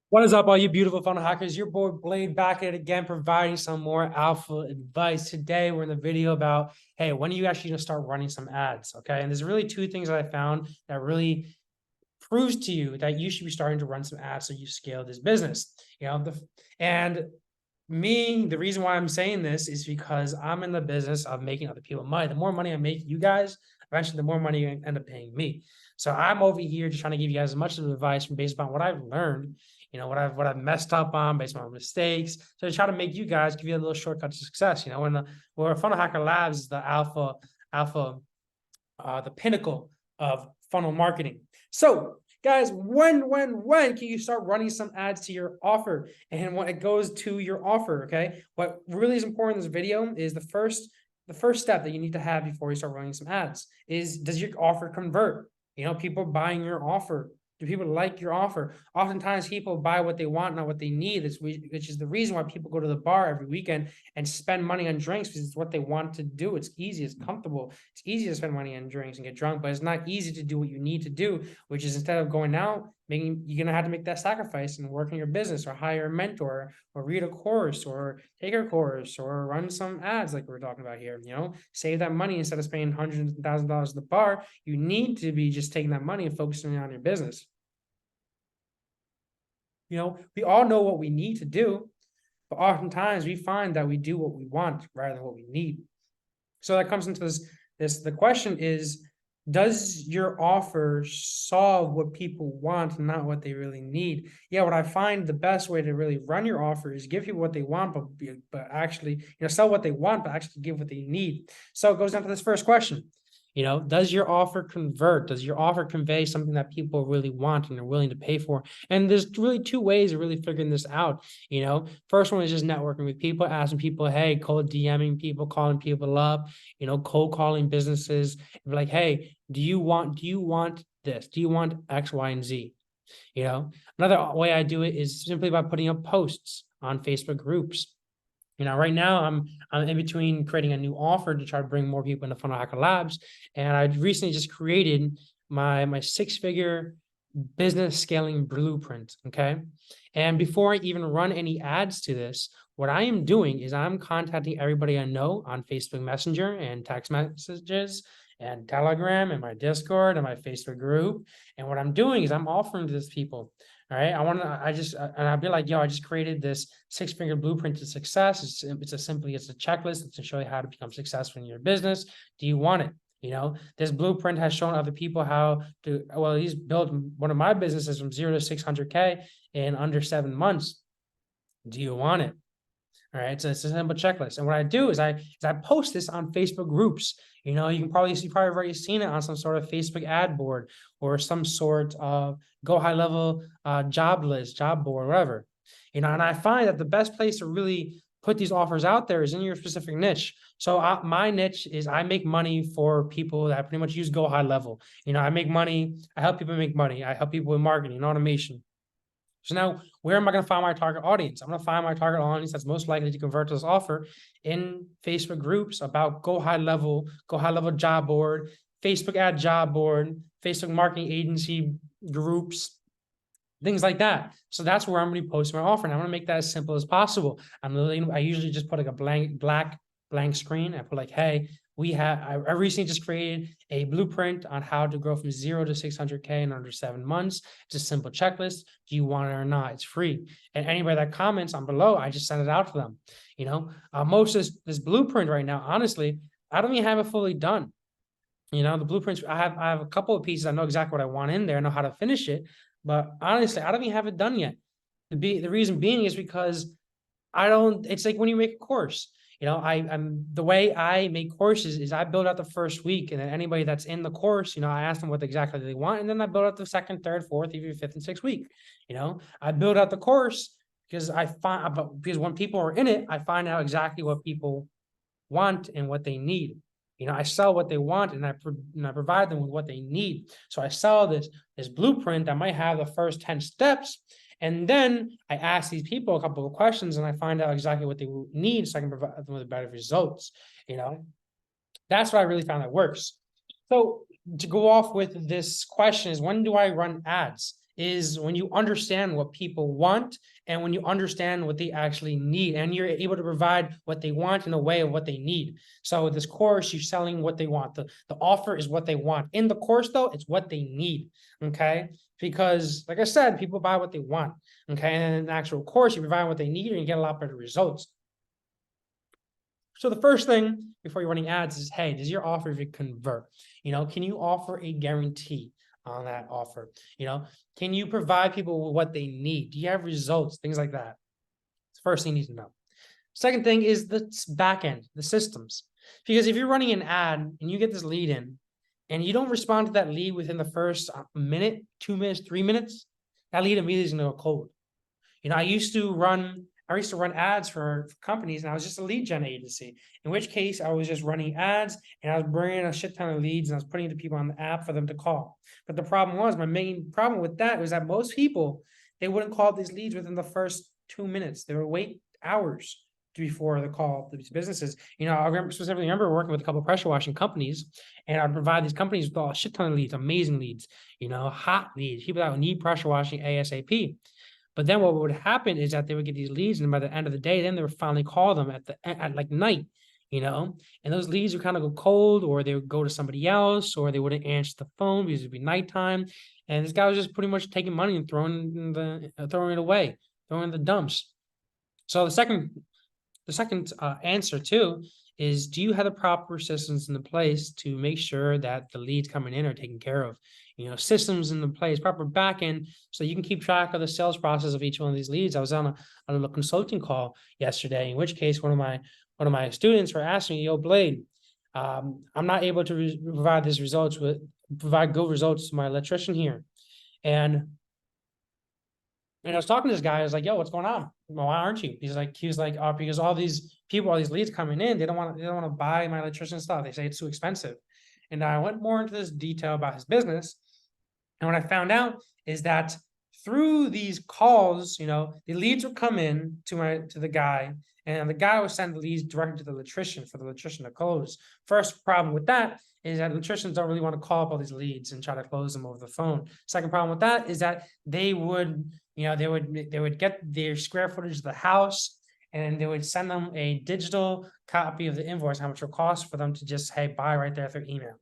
What is up, all you beautiful funnel hackers? Your boy Blade back at it again, providing some more alpha advice. Today, we're in the video about, hey, when are you actually going to start running some ads? Okay. And there's really two things that I found that really proves to you that you should be starting to run some ads so you scale this business. And the reason why I'm saying this is because I'm in the business of making other people money. The more money I make you guys, eventually the more money you end up paying me. So I'm over here just trying to give you guys as much of advice based upon what I've learned, what I've messed up on based on my mistakes. So to try to make you guys give you a little shortcut to success. Where Funnel Hacker Labs is the the pinnacle of funnel marketing. So guys, when can you start running some ads to your offer? And when it goes to your offer, okay, what really is important in this video is the first step that you need to have before you start running some ads is, does your offer convert? People buying your offer. Do people like your offer? Oftentimes people buy what they want, not what they need, which is the reason why people go to the bar every weekend and spend money on drinks, because it's what they want to do. It's easy, it's comfortable, it's easy to spend money on drinks and get drunk, but it's not easy to do what you need to do, which is, instead of going out, you're gonna have to make that sacrifice and work in your business, or hire a mentor, or read a course, or take a course, or run some ads like we're talking about here. Save that money instead of spending hundreds of thousands of dollars at the bar. You need to be just taking that money and focusing on your business. We all know what we need to do, but oftentimes we find that we do what we want rather than what we need. So that comes into the question is, does your offer solve what people want, not what they really need? Yeah, what I find the best way to really run your offer is give people what they want, but actually, sell what they want, but actually give what they need. So it goes down to this first question. Does your offer convert? Does your offer convey something that people really want and are willing to pay for? And there's really two ways of really figuring this out. First one is just networking with people, asking people, hey, cold DMing people, calling people up, cold calling businesses, and be like, hey, do you want this? Do you want X, Y, and Z? Another way I do it is simply by putting up posts on Facebook groups. Right now I'm in between creating a new offer to try to bring more people into Funnel Hacker Labs, and I recently just created my six-figure business scaling blueprint. Okay, and before I even run any ads to this, what I am doing is I'm contacting everybody I know on Facebook Messenger and text messages and Telegram and my Discord and my Facebook group. And what I'm doing is I'm offering to these people. All right. And I'll be like, yo, I just created this six-figure blueprint to success. It's a checklist to show you how to become successful in your business. Do you want it? This blueprint has shown other people how to, well, he's built one of my businesses from 0 to 600K in under 7 months. Do you want it? All right, so it's a simple checklist. And what I do is I post this on Facebook groups. You can probably already seen it on some sort of Facebook ad board, or some sort of go high level job list, job board, whatever. And I find that the best place to really put these offers out there is in your specific niche. So my niche is, I make money for people that pretty much use go high level. I make money. I help people make money. I help people with marketing and automation. So now, where am I going to find my target audience? I'm going to find my target audience that's most likely to convert to this offer in Facebook groups about go high level job board, Facebook ad job board, Facebook marketing agency groups, things like that. So that's where I'm going to be posting my offer. And I want to make that as simple as possible. I usually just put like a blank screen. I put like, hey, I recently just created a blueprint on how to grow from 0 to 600K in under 7 months. It's a simple checklist. Do you want it or not? It's free. And anybody that comments on below, I just send it out to them. Most of this blueprint right now, honestly, I don't even have it fully done. The blueprints, I have a couple of pieces. I know exactly what I want in there. I know how to finish it. But honestly, I don't even have it done yet. The reason being is because it's like when you make a course. I'm the way I make courses is I build out the first week, and then anybody that's in the course, I ask them what exactly they want, and then I build out the second, third, fourth, even fifth, and sixth week. I build out the course because because when people are in it, I find out exactly what people want and what they need. I sell what they want, and I provide them with what they need. So I sell this blueprint that might have the first 10 steps. And then I ask these people a couple of questions, and I find out exactly what they need so I can provide them with better results. That's what I really found that works. So to go off with this question is, when do I run ads? is when you understand what people want and when you understand what they actually need, and you're able to provide what they want in a way of what they need. So with this course, you're selling what they want. The offer is what they want. In the course, though, it's what they need. Okay. Because like I said, people buy what they want. Okay. And in the actual course, you provide what they need and you get a lot better results. So the first thing before you're running ads is, hey, does your offer even convert? Can you offer a guarantee on that offer? Can you provide people with what they need? Do you have results? Things like that. It's the first thing you need to know. Second thing is the back end, the systems. Because if you're running an ad and you get this lead in and you don't respond to that lead within the first minute, 2 minutes, 3 minutes, that lead immediately is going to go cold. I used to run ads for companies, and I was just a lead gen agency, in which case I was just running ads and I was bringing a shit ton of leads and I was putting the people on the app for them to call. But the problem was, my main problem with that was that most people, they wouldn't call these leads within the first 2 minutes. They would wait hours before the call to these businesses. I specifically remember working with a couple of pressure washing companies, and I'd provide these companies with a shit ton of leads, amazing leads, hot leads, people that would need pressure washing ASAP. But then what would happen is that they would get these leads, and by the end of the day, then they would finally call them at like night, and those leads would kind of go cold, or they would go to somebody else, or they wouldn't answer the phone because it'd be nighttime. And this guy was just pretty much taking money and throwing it away, throwing it in the dumps. So the second answer too is, do you have the proper systems in the place to make sure that the leads coming in are taken care of? Systems in the place, proper backend, so you can keep track of the sales process of each one of these leads. I was on a little consulting call yesterday, in which case one of my students were asking me, "Yo, Blade, I'm not able to provide good results to my electrician here," and I was talking to this guy. I was like, "Yo, what's going on? Well, why aren't you?" He was like, "Oh, because all these leads coming in, they don't want to buy my electrician stuff. They say it's too expensive." And I went more into this detail about his business. And what I found out is that through these calls, the leads would come in to the guy, and the guy would send the leads directly to the electrician for the electrician to close. First problem with that is that electricians don't really want to call up all these leads and try to close them over the phone. Second problem with that is that they would get their square footage of the house, and they would send them a digital copy of the invoice, how much it will cost for them to just, hey, buy right there through email.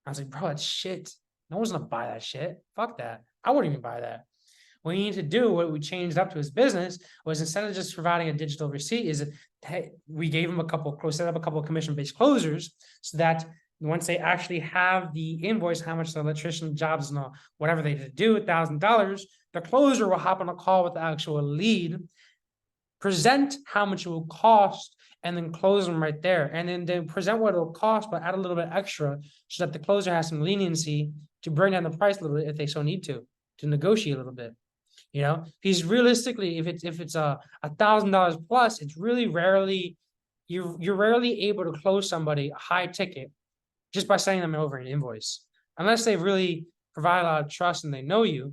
I was like, bro, that's shit. No one's gonna buy that shit. Fuck that. I wouldn't even buy that. What you need to do, what we changed up to his business, was instead of just providing a digital receipt, is hey, we gave him set up a couple of commission-based closers, so that once they actually have the invoice, how much the electrician jobs and whatever they did do, $1,000, the closer will hop on a call with the actual lead, present how much it will cost, and then close them right there. And then present what it'll cost, but add a little bit extra so that the closer has some leniency to bring down the price a little bit if they so need to negotiate a little bit. Because realistically, if it's $1,000 plus, it's really rarely, you're rarely able to close somebody a high ticket just by sending them over an invoice. Unless they really provide a lot of trust and they know you,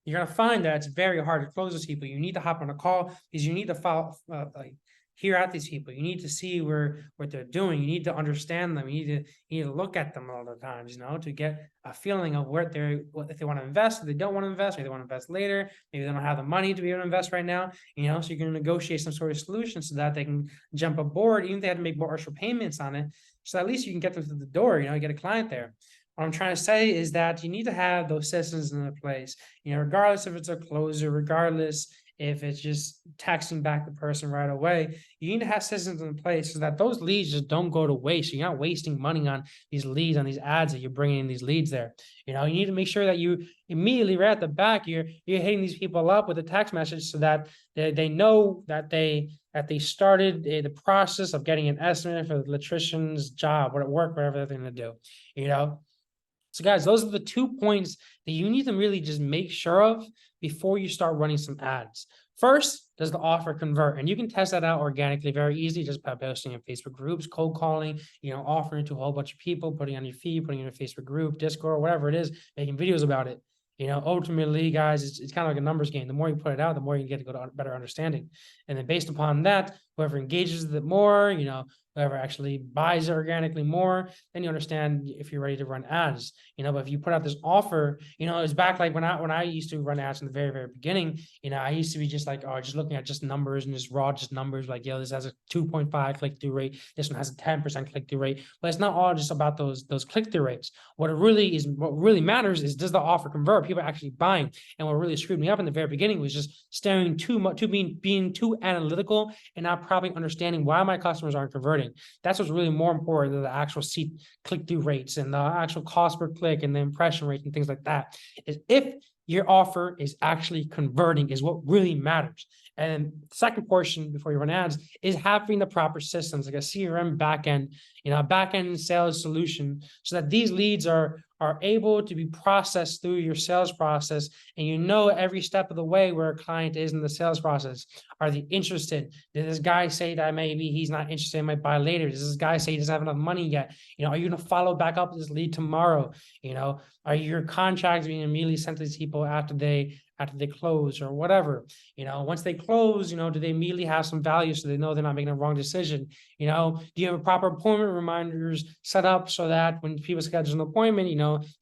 you're going to find that it's very hard to close those people. You need to hop on a call because you need to follow, hear out these people. You need to see what they're doing. You need to understand them. You need to look at them all the times, to get a feeling of if they want to invest, if they don't want to invest, maybe they want to invest later, maybe they don't have the money to be able to invest right now, so you're going to negotiate some sort of solution so that they can jump aboard, even if they have to make more extra payments on it, so at least you can get them through the door, get a client there. What I'm trying to say is that you need to have those systems in place, regardless if it's a closer, regardless if it's just texting back the person right away, you need to have systems in place so that those leads just don't go to waste. You're not wasting money on these leads, on these ads that you're bringing in these leads there. You need to make sure that you immediately right at the back, you're hitting these people up with a text message so that they know that they started the process of getting an estimate for the electrician's job, whatever they're going to do, So guys, those are the 2 points that you need to really just make sure of before you start running some ads. First, does the offer convert? And you can test that out organically very easily just by posting in Facebook groups, cold calling, offering to a whole bunch of people, putting on your feed, putting in your Facebook group, Discord, whatever it is, making videos about it. Ultimately, guys, it's kind of like a numbers game. The more you put it out, the more you get to go to better understanding. And then based upon that, whoever engages with it more, whoever actually buys it organically more, then you understand if you're ready to run ads. But if you put out this offer, it's back like when I used to run ads in the very, very beginning, I used to be just like, just looking at just numbers and just numbers, like, yo, this has a 2.5 click-through rate, this one has a 10% click-through rate. But it's not all just about those click-through rates. What really matters is, does the offer convert? People are actually buying. And what really screwed me up in the very beginning was just staring too much, being too analytical and not probably understanding why my customers aren't converting. That's what's really more important than the actual seat click-through rates and the actual cost per click and the impression rate and things like that. Is if your offer is actually converting is what really matters. And the second portion before you run ads is having the proper systems, like a CRM backend, a backend sales solution, so that these leads are able to be processed through your sales process, and every step of the way where a client is in the sales process. Are they interested? Did this guy say that maybe he's not interested, might buy later? Does this guy say he doesn't have enough money yet? Are you going to follow back up this lead tomorrow? Are your contracts being immediately sent to these people after they close or whatever? Once they close, do they immediately have some value so they know they're not making a wrong decision? Do you have a proper appointment reminders set up so that when people schedule an appointment,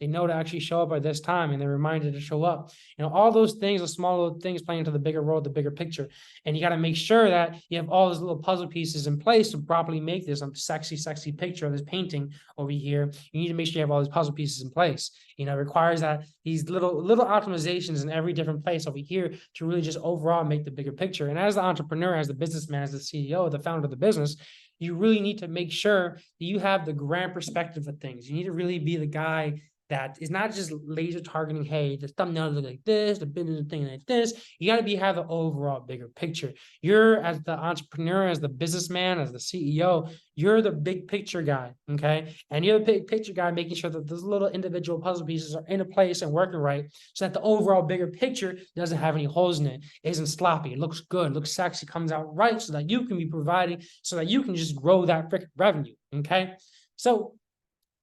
they know to actually show up at this time and they're reminded to show up? All those things, the small little things play into the bigger world, the bigger picture. And you got to make sure that you have all those little puzzle pieces in place to properly make this sexy picture of this painting over here. You need to make sure you have all these puzzle pieces in place. It requires that these little optimizations in every different place over here to really just overall make the bigger picture. And as the entrepreneur, as the businessman, as the CEO, the founder of the business, you really need to make sure that you have the grand perspective of things. You need to really be the guy that is not just laser targeting, hey, the thumbnail look like this, the business thing like this. You got to have the overall bigger picture. You're, as the entrepreneur, as the businessman, as the CEO, you're the big picture guy, okay? And you're the big picture guy, making sure that those little individual puzzle pieces are in a place and working right, so that the overall bigger picture doesn't have any holes in it, isn't sloppy, it looks good, looks sexy, comes out right, so that you can be providing, so that you can just grow that freaking revenue, okay? So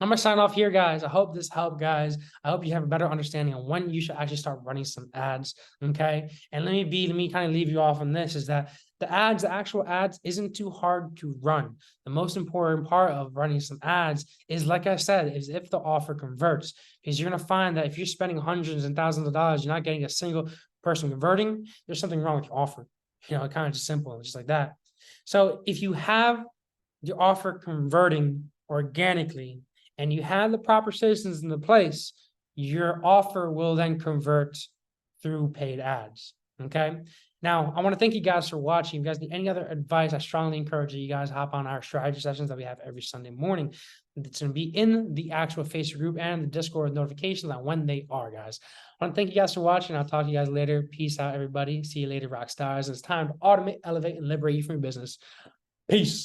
I'm gonna sign off here, guys. I hope this helped, guys. I hope you have a better understanding on when you should actually start running some ads. Okay. And let me kind of leave you off on this, is that the actual ads isn't too hard to run. The most important part of running some ads is, like I said, is if the offer converts. Because you're gonna find that if you're spending hundreds and thousands of dollars, you're not getting a single person converting, there's something wrong with your offer. Kind of just simple, just like that. So if you have your offer converting organically, and you have the proper systems in the place, your offer will then convert through paid ads. Okay. Now, I want to thank you guys for watching. If you guys need any other advice, I strongly encourage you guys hop on our strategy sessions that we have every Sunday morning. It's going to be in the actual Facebook group and the Discord with notifications on when they are, guys. I want to thank you guys for watching. I'll talk to you guys later. Peace out, everybody. See you later, rock stars. It's time to automate, elevate, and liberate you from your business. Peace.